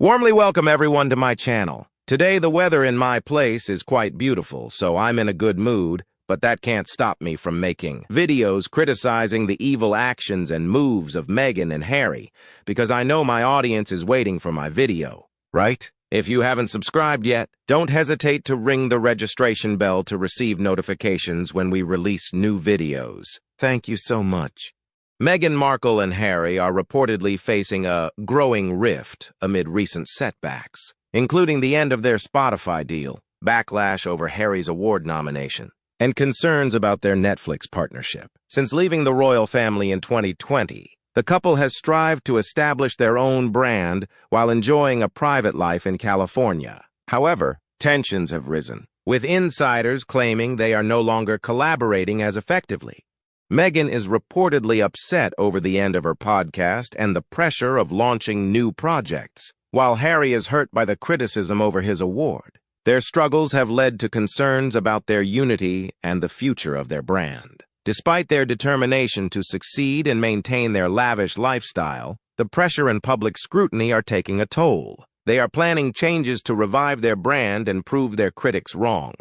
Warmly welcome everyone to my channel. Today the weather in my place is quite beautiful, so I'm in a good mood, but that can't stop me from making videos criticizing the evil actions and moves of Meghan and Harry, because I know my audience is waiting for my video, right? If you haven't subscribed yet, don't hesitate to ring the registration bell to receive notifications when we release new videos. Thank you so much. Meghan Markle and Harry are reportedly facing a growing rift amid recent setbacks, including the end of their Spotify deal, backlash over Harry's award nomination, and concerns about their Netflix partnership. Since leaving the royal family in 2020, the couple has strived to establish their own brand while enjoying a private life in California. However, tensions have risen, with insiders claiming they are no longer collaborating as effectively. Meghan is reportedly upset over the end of her podcast and the pressure of launching new projects, while Harry is hurt by the criticism over his award. Their struggles have led to concerns about their unity and the future of their brand. Despite their determination to succeed and maintain their lavish lifestyle, the pressure and public scrutiny are taking a toll. They are planning changes to revive their brand and prove their critics wrong.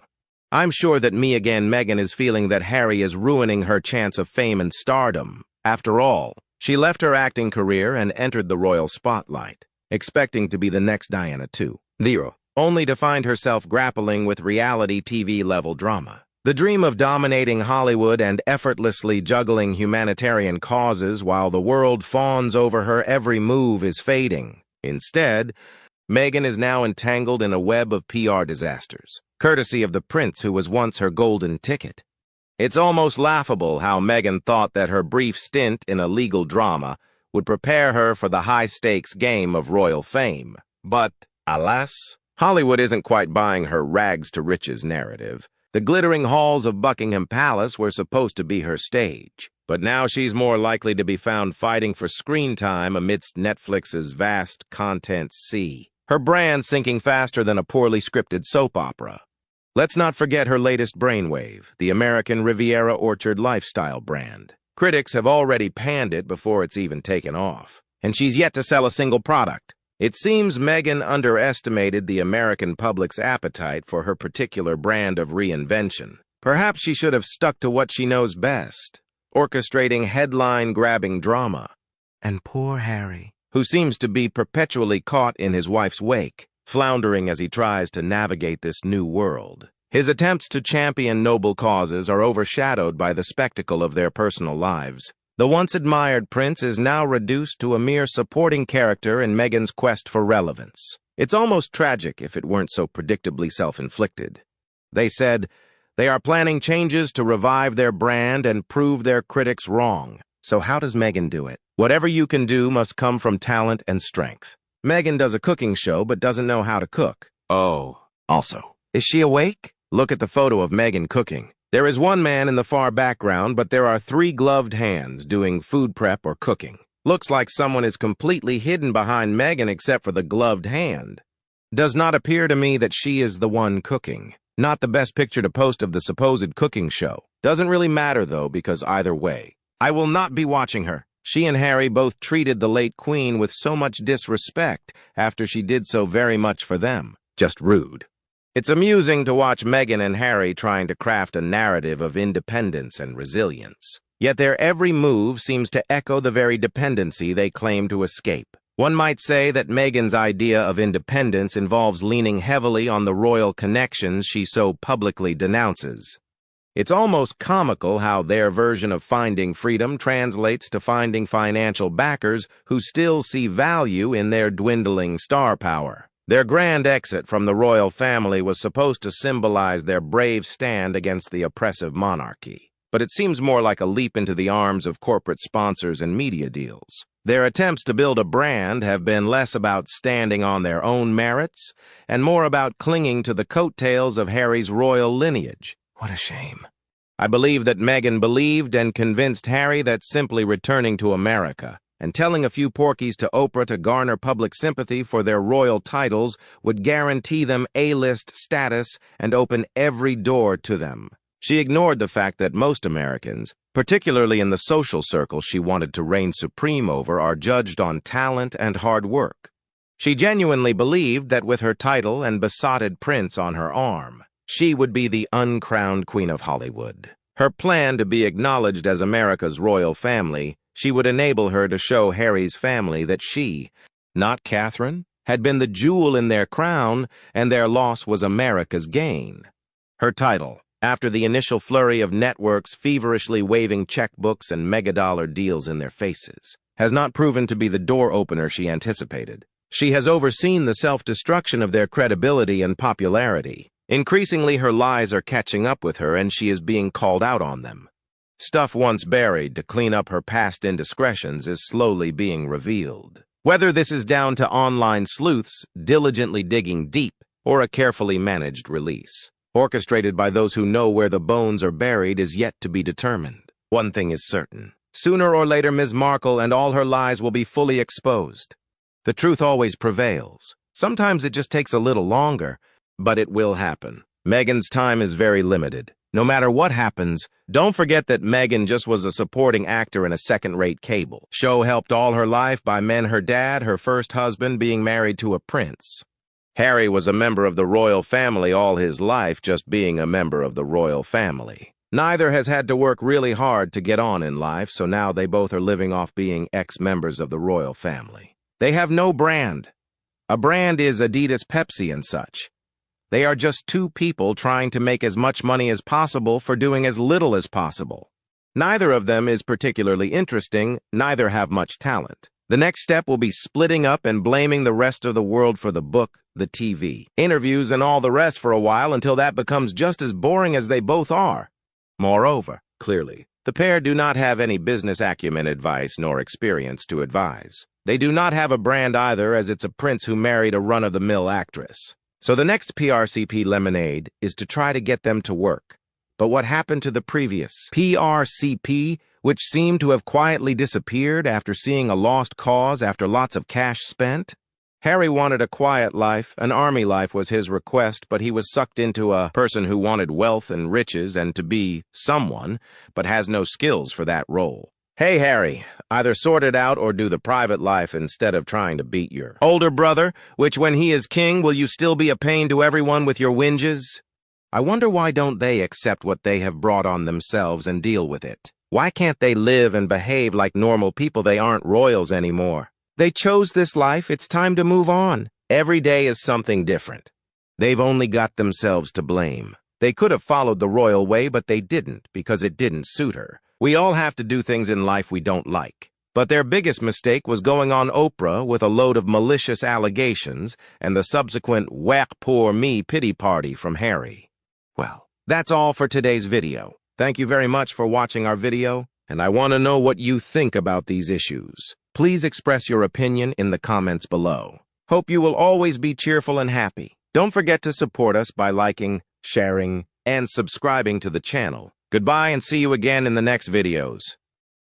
I'm sure that Meghan is feeling that Harry is ruining her chance of fame and stardom. After all, she left her acting career and entered the royal spotlight, expecting to be the next Diana II, only to find herself grappling with reality TV-level drama. The dream of dominating Hollywood and effortlessly juggling humanitarian causes while the world fawns over her every move is fading. Instead, Meghan is now entangled in a web of PR disasters, courtesy of the prince who was once her golden ticket. It's almost laughable how Meghan thought that her brief stint in a legal drama would prepare her for the high-stakes game of royal fame. But, alas, Hollywood isn't quite buying her rags-to-riches narrative. The glittering halls of Buckingham Palace were supposed to be her stage, but now she's more likely to be found fighting for screen time amidst Netflix's vast content sea, her brand sinking faster than a poorly scripted soap opera. Let's not forget her latest brainwave, the American Riviera Orchard lifestyle brand. Critics have already panned it before it's even taken off, and she's yet to sell a single product. It seems Meghan underestimated the American public's appetite for her particular brand of reinvention. Perhaps she should have stuck to what she knows best, orchestrating headline-grabbing drama. And poor Harry, who seems to be perpetually caught in his wife's wake, floundering as he tries to navigate this new world. His attempts to champion noble causes are overshadowed by the spectacle of their personal lives. The once-admired prince is now reduced to a mere supporting character in Meghan's quest for relevance. It's almost tragic if it weren't so predictably self-inflicted. They said, they are planning changes to revive their brand and prove their critics wrong. So how does Meghan do it? Whatever you can do must come from talent and strength. Meghan does a cooking show but doesn't know how to cook. Oh, also, is she awake? Look at the photo of Meghan cooking. There is one man in the far background, but there are 3 gloved hands doing food prep or cooking. Looks like someone is completely hidden behind Meghan except for the gloved hand. Does not appear to me that she is the one cooking. Not the best picture to post of the supposed cooking show. Doesn't really matter though, because either way, I will not be watching her. She and Harry both treated the late Queen with so much disrespect after she did so very much for them. Just rude. It's amusing to watch Meghan and Harry trying to craft a narrative of independence and resilience. Yet their every move seems to echo the very dependency they claim to escape. One might say that Meghan's idea of independence involves leaning heavily on the royal connections she so publicly denounces. It's almost comical how their version of finding freedom translates to finding financial backers who still see value in their dwindling star power. Their grand exit from the royal family was supposed to symbolize their brave stand against the oppressive monarchy, but it seems more like a leap into the arms of corporate sponsors and media deals. Their attempts to build a brand have been less about standing on their own merits and more about clinging to the coattails of Harry's royal lineage. What a shame. I believe that Meghan believed and convinced Harry that simply returning to America and telling a few porkies to Oprah to garner public sympathy for their royal titles would guarantee them A-list status and open every door to them. She ignored the fact that most Americans, particularly in the social circle she wanted to reign supreme over, are judged on talent and hard work. She genuinely believed that with her title and besotted prince on her arm, she would be the uncrowned Queen of Hollywood. Her plan to be acknowledged as America's royal family, she would enable her to show Harry's family that she, not Catherine, had been the jewel in their crown, and their loss was America's gain. Her title, after the initial flurry of networks feverishly waving checkbooks and megadollar deals in their faces, has not proven to be the door opener she anticipated. She has overseen the self-destruction of their credibility and popularity. Increasingly, her lies are catching up with her, and she is being called out on them. Stuff once buried to clean up her past indiscretions is slowly being revealed. Whether this is down to online sleuths diligently digging deep or a carefully managed release, orchestrated by those who know where the bones are buried, is yet to be determined. One thing is certain. Sooner or later, Ms. Markle and all her lies will be fully exposed. The truth always prevails. Sometimes it just takes a little longer, but it will happen. Meghan's time is very limited. No matter what happens, don't forget that Meghan just was a supporting actor in a second-rate cable show helped all her life by men her dad, her first husband, being married to a prince. Harry was a member of the royal family all his life, just being a member of the royal family. Neither has had to work really hard to get on in life, so now they both are living off being ex-members of the royal family. They have no brand. A brand is Adidas, Pepsi, and such. They are just two people trying to make as much money as possible for doing as little as possible. Neither of them is particularly interesting, neither have much talent. The next step will be splitting up and blaming the rest of the world for the book, the TV, interviews, and all the rest for a while until that becomes just as boring as they both are. Moreover, clearly, the pair do not have any business acumen, advice, nor experience to advise. They do not have a brand either, as it's a prince who married a run-of-the-mill actress. So the next PRCP lemonade is to try to get them to work. But what happened to the previous PRCP, which seemed to have quietly disappeared after seeing a lost cause after lots of cash spent? Harry wanted a quiet life, an army life was his request, but he was sucked into a person who wanted wealth and riches and to be someone, but has no skills for that role. Hey, Harry, either sort it out or do the private life instead of trying to beat your older brother, which when he is king, will you still be a pain to everyone with your whinges? I wonder why don't they accept what they have brought on themselves and deal with it? Why can't they live and behave like normal people? They aren't royals anymore. They chose this life, it's time to move on. Every day is something different. They've only got themselves to blame. They could have followed the royal way, but they didn't, because it didn't suit her. We all have to do things in life we don't like. But their biggest mistake was going on Oprah with a load of malicious allegations and the subsequent whack poor me pity party from Harry. Well, that's all for today's video. Thank you very much for watching our video, and I want to know what you think about these issues. Please express your opinion in the comments below. Hope you will always be cheerful and happy. Don't forget to support us by liking, sharing, and subscribing to the channel. Goodbye and see you again in the next videos.